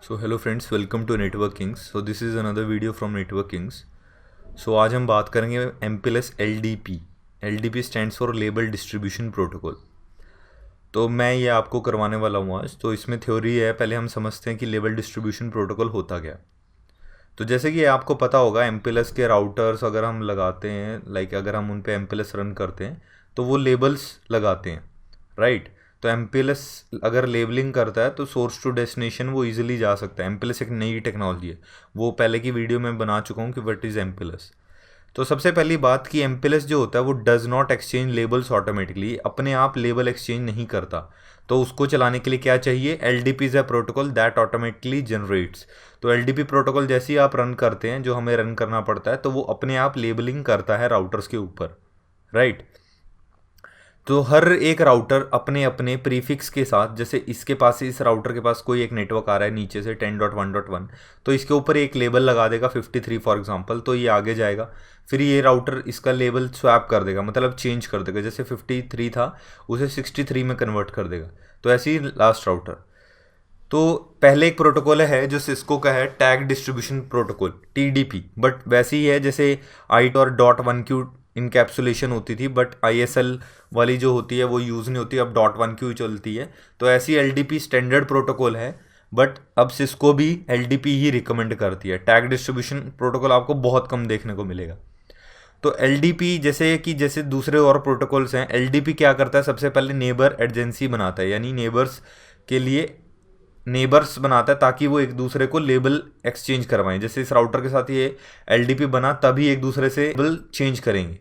So hello friends, welcome to Networkings. So this is another video from Networkings. So आज हम बात करेंगे MPLS LDP। LDP stands for label distribution protocol. तो मैं ये आपको करवाने वाला हूँ आज। तो इसमें थ्योरी है, पहले हम समझते हैं कि लेबल डिस्ट्रीब्यूशन प्रोटोकॉल होता क्या। तो जैसे कि आपको पता होगा, MPLS के राउटर्स अगर हम लगाते हैं, अगर हम उन पे MPLS रन करते हैं तो वो लेबल्स लगाते हैं, राइट। तो MPLS अगर लेबलिंग करता है तो सोर्स टू डेस्टिनेशन वो इजीली जा सकता है। MPLS एक नई टेक्नोलॉजी है, वो पहले की वीडियो में बना चुका हूँ कि व्हाट इज़ MPLS। तो सबसे पहली बात कि MPLS जो होता है वो does not exchange labels automatically, अपने आप लेबल एक्सचेंज नहीं करता। तो उसको चलाने के लिए क्या चाहिए? LDP is a protocol that automatically generates. तो LDP प्रोटोकॉल जैसे ही आप रन करते हैं, जो हमें रन करना पड़ता है, तो वो अपने आप लेबलिंग करता है राउटर्स के ऊपर, राइट। तो हर एक राउटर अपने अपने प्रीफिक्स के साथ, जैसे इसके पास, इस राउटर के पास कोई एक नेटवर्क आ रहा है नीचे से 10.1.1, तो इसके ऊपर एक लेबल लगा देगा 53 फॉर एग्जांपल। तो ये आगे जाएगा, फिर ये राउटर इसका लेबल स्वैप कर देगा, मतलब चेंज कर देगा। जैसे 53 था उसे 63 में कन्वर्ट कर देगा। तो ऐसे ही लास्ट राउटर। तो पहले एक प्रोटोकॉल है जो सिस्को का है, tag distribution protocol, TDP। But वैसे ही है जैसे आइट और .1Q इनकैप्सुलेशन होती थी, बट ISL वाली जो होती है वो यूज़ नहीं होती, अब .1Q चलती है। तो ऐसी LDP स्टैंडर्ड प्रोटोकॉल है, बट अब सिस्को भी LDP ही रिकमेंड करती है। टैग डिस्ट्रीब्यूशन प्रोटोकॉल आपको बहुत कम देखने को मिलेगा। तो LDP जैसे दूसरे और प्रोटोकॉल्स हैं, LDP क्या करता है? सबसे पहले नेबर एडजेंसी बनाता है, यानी नेबर्स के लिए नेबर्स बनाता है ताकि वो एक दूसरे को लेबल एक्सचेंज करवाएं। जैसे इस राउटर के साथ ये LDP बना, तभी एक दूसरे से लेबल चेंज करेंगे।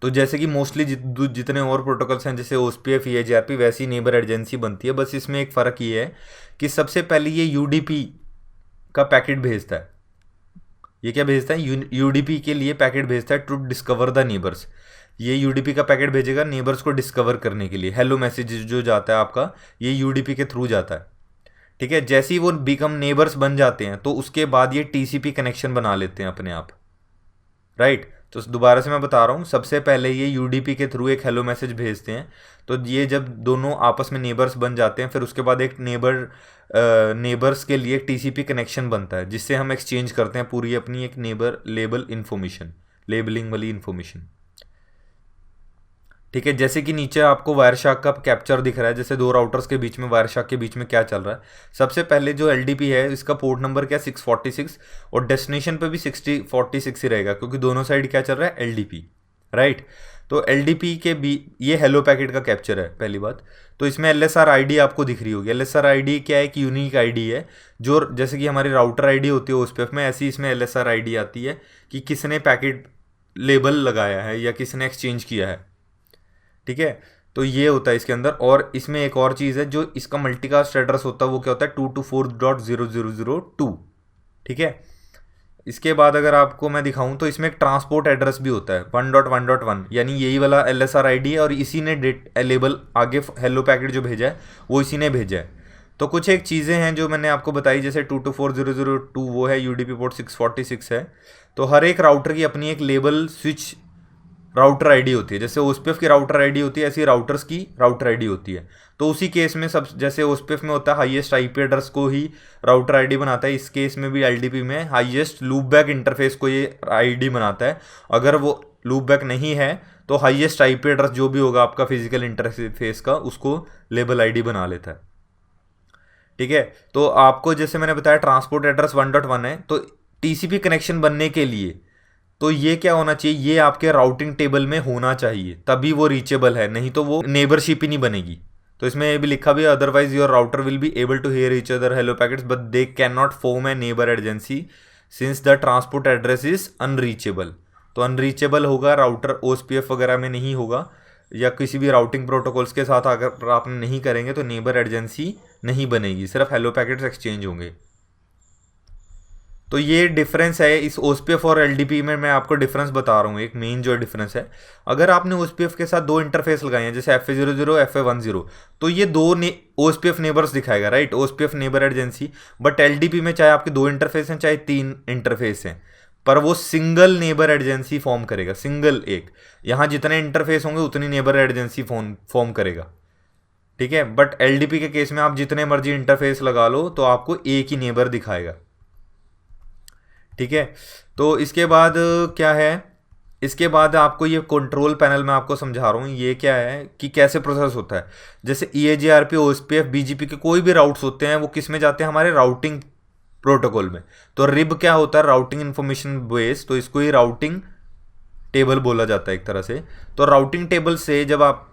तो जैसे कि मोस्टली जितने और प्रोटोकॉल्स हैं, जैसे OSPF, EIGRP, वैसी नेबर एजेंसी बनती है। बस इसमें एक फ़र्क ये है कि सबसे पहले ये UDP का पैकेट भेजता है। ये क्या भेजता है? UDP के लिए पैकेट भेजता है, टू डिस्कवर द नेबर्स। ये UDP का पैकेट भेजेगा नेबर्स को डिस्कवर करने के लिए। हेलो मैसेज जो जाता है आपका, ये UDP के थ्रू जाता है, ठीक है। जैसे ही वो बिकम नेबर्स बन जाते हैं तो उसके बाद ये TCP कनेक्शन बना लेते हैं अपने आप, राइट। तो दोबारा से मैं बता रहा हूँ, सबसे पहले ये UDP के थ्रू एक हेलो मैसेज भेजते हैं। तो ये जब दोनों आपस में नेबर्स बन जाते हैं, फिर उसके बाद एक नेबर्स के लिए TCP कनेक्शन बनता है, जिससे हम एक्सचेंज करते हैं पूरी अपनी एक नेबर लेबल इन्फॉर्मेशन, लेबलिंग वाली इन्फॉर्मेशन, ठीक है। जैसे कि नीचे आपको वायरशार्क का कैप्चर दिख रहा है, जैसे दो राउटर्स के बीच में, वायरशार्क के बीच में क्या चल रहा है। सबसे पहले जो LDP है, इसका पोर्ट नंबर क्या? 646, और डेस्टिनेशन पे भी 6046 ही रहेगा, क्योंकि दोनों साइड क्या चल रहा है? LDP, right. तो LDP के भी ये हेलो पैकेट का कैप्चर है, पहली बात। तो इसमें LSR ID आपको दिख रही होगी। LSR ID क्या है? एक यूनिक ID है, जो जैसे कि हमारी राउटर ID होती है OSPF में, ऐसी इसमें LSR ID आती है कि किसने पैकेट लेबल लगाया है या किसने एक्सचेंज किया है, ठीक है। तो ये होता है इसके अंदर। और इसमें एक और चीज़ है, जो इसका मल्टीकास्ट एड्रेस होता है, वो क्या होता है? 224.0002, ठीक है। इसके बाद अगर आपको मैं दिखाऊं तो इसमें एक ट्रांसपोर्ट एड्रेस भी होता है, 1.1.1, यानी यही वाला LSR ID है, और इसी ने डेट लेबल आगे हेलो पैकेट जो भेजा है वो इसी ने भेजा है। तो कुछ एक चीज़ें हैं जो मैंने आपको बताई, जैसे 224.0002 वो है, UDP पोर्ट 646 है। तो हर एक राउटर की अपनी एक लेबल स्विच राउटर आईडी होती है। जैसे OSPF की राउटर आईडी होती है, ऐसी राउटर्स की राउटर आईडी होती है। तो उसी केस में सब, जैसे OSPF में होता है हाईएस्ट IP एड्रेस को ही राउटर आईडी बनाता है, इस केस में भी LDP में हाईएस्ट लूपबैक इंटरफेस को ये आईडी बनाता है। अगर वो लूपबैक नहीं है तो हाईएस्ट IP एड्रेस जो भी होगा आपका फिजिकल इंटरफेस का, उसको लेबल आईडी बना लेता है, ठीक है। तो आपको जैसे मैंने बताया ट्रांसपोर्ट एड्रेस 1.1 है, तो TCP कनेक्शन बनने के लिए तो ये क्या होना चाहिए? ये आपके राउटिंग टेबल में होना चाहिए, तभी वो रीचेबल है, नहीं तो वो नेबरशिप ही नहीं बनेगी। तो इसमें ये भी लिखा भी है, otherwise your router will be able to hear each other hello packets but they can not form a neighbour adjacency since the transport address is unreachable. तो अनरीचेबल होगा, राउटर OSPF वगैरह में नहीं होगा, या किसी भी राउटिंग प्रोटोकॉल्स के साथ अगर आप नहीं करेंगे तो नेबर एजेंसी नहीं बनेगी, सिर्फ हेलो पैकेट्स एक्सचेंज होंगे। तो ये डिफरेंस है इस OSPF और LDP में। मैं आपको डिफरेंस बता रहा हूँ, एक मेन जो डिफरेंस है। अगर आपने OSPF के साथ दो इंटरफेस लगाए हैं, जैसे FA00, FA10, तो ये दो OSPF नेबर्स दिखाएगा, right, OSPF neighbour agency. But LDP में चाहे आपके दो इंटरफेस हैं चाहे तीन इंटरफेस हैं, पर वो सिंगल नेबर एजेंसी फॉर्म करेगा, सिंगल एक। यहाँ जितने इंटरफेस होंगे उतनी नेबर एजेंसी फॉर्म करेगा, ठीक है। बट LDP के केस में आप जितने मर्जी इंटरफेस लगा लो तो आपको एक ही नेबर दिखाएगा, ठीक है। तो इसके बाद क्या है, इसके बाद आपको ये कंट्रोल पैनल में आपको समझा रहा हूँ, ये क्या है कि कैसे प्रोसेस होता है। जैसे EAGRP, OSPF, BGP के कोई भी राउट्स होते हैं वो किस में जाते हैं, हमारे राउटिंग प्रोटोकॉल में। तो रिब क्या होता है, राउटिंग इन्फॉर्मेशन बेस, तो इसको ही राउटिंग टेबल बोला जाता है एक तरह से। तो राउटिंग टेबल से जब आप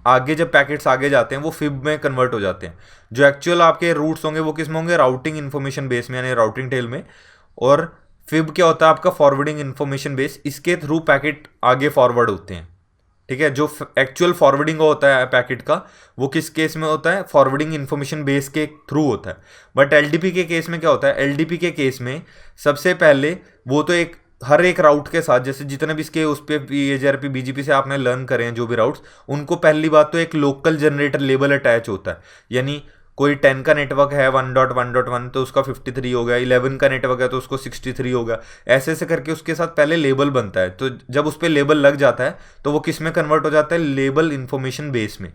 आगे, जब पैकेट्स आगे जाते हैं वो फिब में कन्वर्ट हो जाते हैं। जो एक्चुअल आपके रूट्स होंगे वो किस में होंगे, राउटिंग इन्फॉर्मेशन बेस में, यानी राउटिंग टेबल में। और फिब क्या होता है आपका, फॉरवर्डिंग इन्फॉर्मेशन बेस, इसके थ्रू पैकेट आगे फॉरवर्ड होते हैं, ठीक है। जो एक्चुअल फॉरवर्डिंग होता है पैकेट का, वो किस केस में होता है, फॉरवर्डिंग इन्फॉर्मेशन बेस के थ्रू होता है। बट LDP के केस में क्या होता है, LDP के केस में सबसे पहले वो तो एक हर एक राउट के साथ, जैसे जितने भी इसके उस पर EAGRP, BGP से आपने लर्न करे हैं जो भी राउट्स, उनको पहली बात तो एक लोकल जनरेटर लेबल अटैच होता है। यानी कोई 10 का नेटवर्क है 1.1.1 तो उसका 53 हो गया, 11 का नेटवर्क है तो उसको 63 होगा, ऐसे ऐसे करके उसके साथ पहले लेबल बनता है। तो जब उस पर लेबल लग जाता है तो वो किस में कन्वर्ट हो जाता है, लेबल इन्फॉर्मेशन बेस में।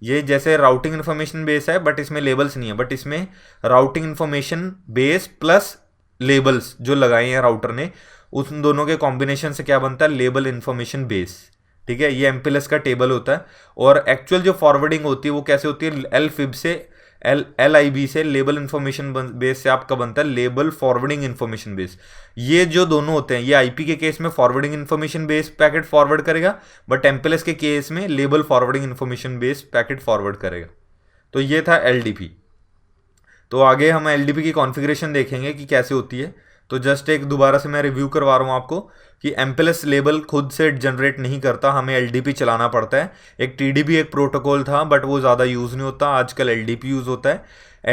ये जैसे राउटिंग इन्फॉर्मेशन बेस है बट इसमें लेबल्स नहीं है, बट इसमें routing information base plus labels जो लगाए हैं राउटर ने, उन दोनों के कॉम्बिनेशन से क्या बनता है, लेबल इन्फॉर्मेशन बेस, ठीक है। ये MPLS का टेबल होता है। और एक्चुअल जो फॉरवर्डिंग होती है वो कैसे होती है, LFIB से LIB से, लेबल इन्फॉर्मेशन बेस से आपका बनता है लेबल फॉरवर्डिंग इन्फॉर्मेशन बेस। ये जो दोनों होते हैं, ये IP के केस में forwarding information base packet forward करेगा, बट MPLS के केस में label forwarding information base packet forward करेगा। तो ये था LDP। तो आगे हम LDP की कॉन्फ़िगरेशन देखेंगे कि कैसे होती है। तो जस्ट एक दोबारा से मैं रिव्यू करवा रहा हूँ आपको कि MPLS लेबल खुद से जनरेट नहीं करता, हमें LDP चलाना पड़ता है। एक TDP एक प्रोटोकॉल था बट वो ज़्यादा यूज़ नहीं होता, आजकल LDP यूज़ होता है।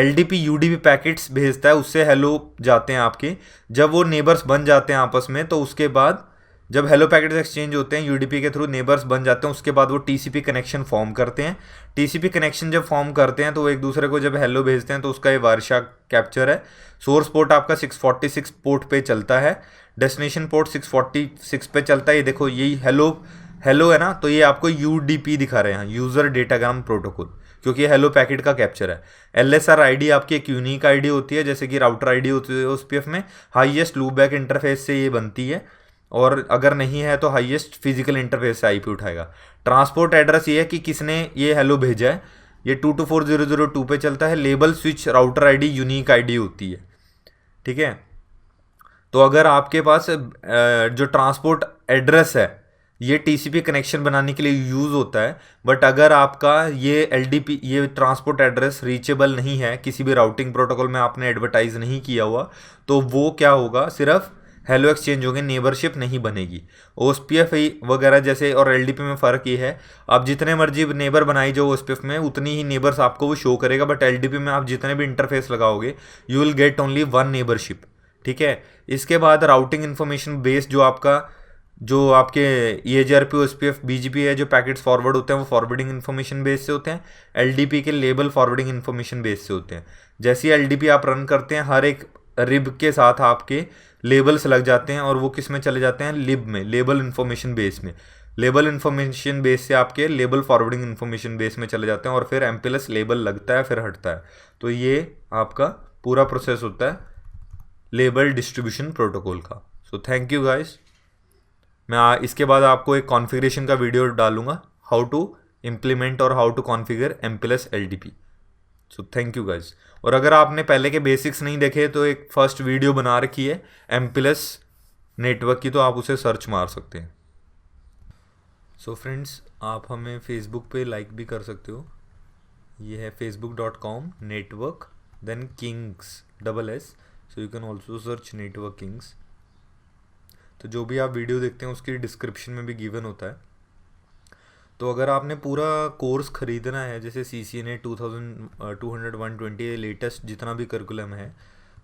LDP UDP पैकेट्स भेजता है, उससे हेलो जाते हैं आपके। जब वो नेबर्स बन जाते हैं आपस में तो उसके बाद जब हेलो पैकेट्स एक्सचेंज होते हैं UDP के थ्रू, नेबर्स बन जाते हैं, उसके बाद वो TCP कनेक्शन फॉर्म करते हैं। TCP कनेक्शन जब फॉर्म करते हैं तो वो एक दूसरे को जब हेलो भेजते हैं तो उसका ये वारशा कैप्चर है। सोर्स पोर्ट आपका 646 पोर्ट पे चलता है, डेस्टिनेशन पोर्ट 646 पे चलता है। ये देखो यही हेलो हेलो है ना, तो ये आपको UDP दिखा रहे हैं, यूज़र डेटाग्राम प्रोटोकॉल, क्योंकि ये हेलो पैकेट का कैप्चर है। LSR ID आपकी एक यूनिक ID होती है, जैसे कि राउटर ID होती है OSPF में, हाईएस्ट लूपबैक इंटरफेस से ये बनती है, और अगर नहीं है तो हाईएस्ट फिजिकल इंटरफेस से IP उठाएगा। ट्रांसपोर्ट एड्रेस ये है कि किसने ये हेलो भेजा है, ये 224.0.0.2 पे चलता है। Label switch router ID unique ID होती है, ठीक है। तो अगर आपके पास जो ट्रांसपोर्ट एड्रेस है ये TCP कनेक्शन बनाने के लिए यूज़ होता है, बट अगर आपका ये LDP ये ट्रांसपोर्ट एड्रेस रीचेबल नहीं है, किसी भी राउटिंग प्रोटोकॉल में आपने एडवर्टाइज नहीं किया हुआ, तो वो क्या होगा, सिर्फ हेलो एक्सचेंज होंगे, नेबरशिप नहीं बनेगी। OSPF वगैरह जैसे और LDP में फ़र्क ये है, आप जितने मर्जी नेबर बनाई जो OSPF में उतनी ही नेबर्स आपको वो शो करेगा, बट LDP में आप जितने भी इंटरफेस लगाओगे you will get only 1 neighbourship, ठीक है। इसके बाद राउटिंग इन्फॉर्मेशन बेस जो आपके EAGRP OSPF BGP है, जो पैकेट्स फॉरवर्ड होते हैं वो फॉरवर्डिंग इन्फॉर्मेशन बेस से होते हैं। LDP के लेबल फॉरवर्डिंग इन्फॉर्मेशन बेस से होते हैं। जैसे ही LDP आप रन करते हैं, हर एक रिब के साथ आपके लेबल्स लग जाते हैं और वो किस में चले जाते हैं, लिब में, लेबल इन्फॉर्मेशन बेस में। लेबल इन्फॉर्मेशन बेस से आपके लेबल फॉरवर्डिंग इन्फॉर्मेशन बेस में चले जाते हैं, और फिर MPLS लेबल लगता है फिर हटता है। तो ये आपका पूरा प्रोसेस होता है लेबल डिस्ट्रीब्यूशन प्रोटोकॉल का। So thank you guys. मैं इसके बाद आपको एक कॉन्फ़िगरेशन का वीडियो डालूंगा, हाउ टू इम्प्लीमेंट और how to configure MPLS LDP। So thank you guys. और अगर आपने पहले के बेसिक्स नहीं देखे तो एक फर्स्ट वीडियो बना रखी है MPLS नेटवर्क की, तो आप उसे सर्च मार सकते हैं। सो फ्रेंड्स, आप हमें फेसबुक पे लाइक भी कर सकते हो, ये है facebook.com network then kings SS, so you can also search network Kings. तो जो भी आप वीडियो देखते हैं उसकी डिस्क्रिप्शन में भी गिवन होता है। तो अगर आपने पूरा कोर्स ख़रीदना है, जैसे CCNA 2200-120 लेटेस्ट जितना भी करिकुलम है,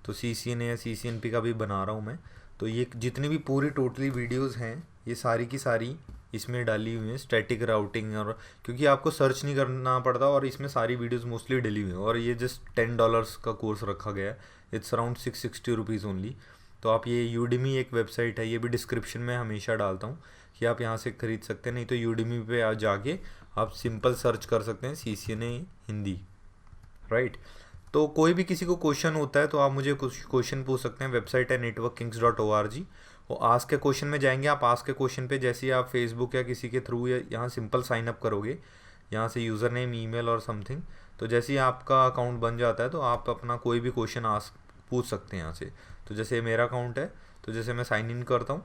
तो CCNA या CCNP का भी बना रहा हूँ मैं। तो ये जितनी भी पूरी टोटली वीडियोस हैं ये सारी की सारी इसमें डाली हुई हैं, स्टैटिक राउटिंग, और क्योंकि आपको सर्च नहीं करना पड़ता, और इसमें सारी वीडियोस मोस्टली डली हुई हैं। और ये जस्ट $10 का कोर्स रखा गया है, इट्स अराउंड 660 रुपीज़ ओनली। तो आप ये Udemy एक वेबसाइट है, ये भी डिस्क्रिप्शन में हमेशा डालता हूँ कि आप यहाँ से ख़रीद सकते हैं, नहीं तो Udemy पे आ जाके आप सिंपल सर्च कर सकते हैं CCNA हिंदी, राइट। तो कोई भी किसी को क्वेश्चन होता है तो आप मुझे कुछ क्वेश्चन पूछ सकते हैं। वेबसाइट है networkkings.org, और आस्क के क्वेश्चन में जाएंगे आप। आस्क के क्वेश्चन पे जैसे ही आप फेसबुक या किसी के थ्रू या यहाँ सिंपल साइन अप करोगे, यहाँ से यूज़र नेम, ईमेल और समथिंग, तो जैसे ही आपका अकाउंट बन जाता है तो आप अपना कोई भी क्वेश्चन आस्क पूछ सकते हैं यहाँ से। तो जैसे मेरा अकाउंट है, तो जैसे मैं साइन इन करता हूँ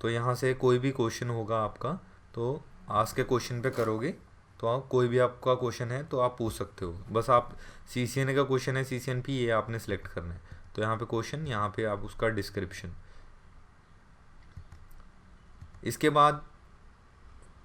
तो यहाँ से कोई भी क्वेश्चन होगा आपका, तो आस्क के क्वेश्चन पे करोगे तो आप कोई भी आपका क्वेश्चन है तो आप पूछ सकते हो। बस आप CCNA का क्वेश्चन है, CCNP, ये आपने सेलेक्ट करना है। तो यहाँ पे क्वेश्चन, यहाँ पे आप उसका डिस्क्रिप्शन। इसके बाद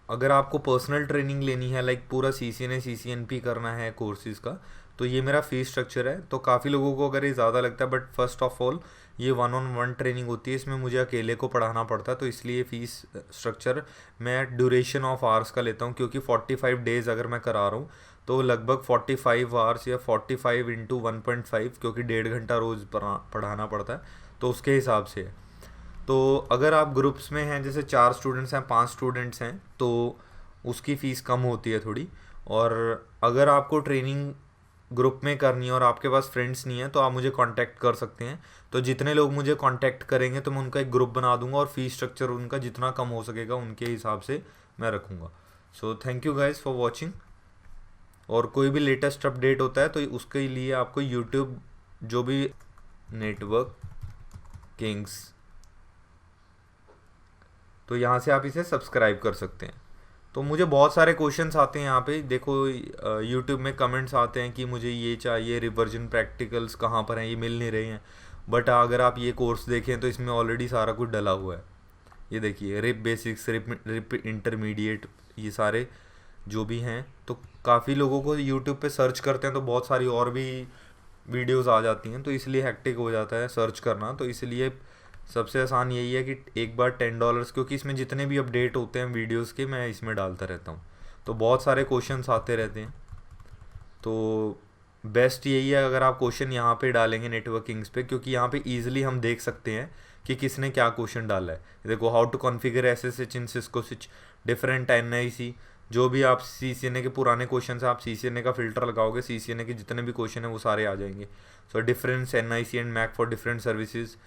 अगर आपको पर्सनल ट्रेनिंग लेनी है, लाइक पूरा CCNA CCNP करना है कोर्सेज़ का, तो ये मेरा फीस स्ट्रक्चर है। तो काफ़ी लोगों को अगर ये ज़्यादा लगता है, बट फर्स्ट ऑफ ऑल ये 1-on-1 ट्रेनिंग होती है, इसमें मुझे अकेले को पढ़ाना पड़ता है, तो इसलिए फ़ीस स्ट्रक्चर मैं ड्यूरेशन ऑफ आवर्स का लेता हूँ, क्योंकि 45 डेज़ अगर मैं करा रहा हूँ तो लगभग 45 आवर्स या 45 इंटू 1.5, क्योंकि 1.5 घंटा रोज़ पढ़ाना पड़ता है, तो उसके हिसाब से है। तो अगर आप ग्रुप्स में हैं, जैसे 4 स्टूडेंट्स हैं, 5 स्टूडेंट्स हैं, तो उसकी फ़ीस कम होती है थोड़ी। और अगर आपको ट्रेनिंग ग्रुप में करनी है और आपके पास फ्रेंड्स नहीं है तो आप मुझे कांटेक्ट कर सकते हैं। तो जितने लोग मुझे कांटेक्ट करेंगे तो मैं उनका एक ग्रुप बना दूंगा, और फीस स्ट्रक्चर उनका जितना कम हो सकेगा उनके हिसाब से मैं रखूँगा। सो thank you guys for watching. और कोई भी लेटेस्ट अपडेट होता है तो उसके लिए आपको यूट्यूब, जो भी नेटवर्क किंग्स, तो यहाँ से आप इसे सब्सक्राइब कर सकते हैं। तो मुझे बहुत सारे क्वेश्चंस आते हैं यहाँ पे, देखो यूट्यूब में कमेंट्स आते हैं कि मुझे ये चाहिए, रिवर्जन प्रैक्टिकल्स कहाँ पर हैं, ये मिल नहीं रहे हैं। बट अगर आप ये कोर्स देखें तो इसमें ऑलरेडी सारा कुछ डला हुआ है। ये देखिए, रिप बेसिक्स, रिप इंटरमीडिएट, ये सारे जो भी हैं। तो काफ़ी लोगों को यूट्यूब पे सर्च करते हैं तो बहुत सारी और भी वीडियोस आ जाती हैं, तो इसलिए हैक्टिक हो जाता है सर्च करना। तो इसलिए सबसे आसान यही है कि एक बार $10, क्योंकि इसमें जितने भी अपडेट होते हैं वीडियोस के मैं इसमें डालता रहता हूँ, तो बहुत सारे क्वेश्चंस आते रहते हैं। तो बेस्ट यही है अगर आप क्वेश्चन यहाँ पे डालेंगे नेटवर्किंग्स पे, क्योंकि यहाँ पे इजीली हम देख सकते हैं कि किसने क्या क्वेश्चन डाला है। देखो, how to configure SSH in Cisco switch, different NIC, जो भी आप CCNA के पुराने क्वेश्चन है, आप CCNA का फिल्टर लगाओगे, CCNA के जितने भी क्वेश्चन है वो सारे आ जाएंगे। So difference NIC and MAC for different services,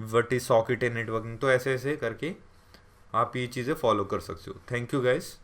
what is socket in networking. तो ऐसे ऐसे करके आप ये चीज़ें फॉलो कर सकते हो। Thank you guys.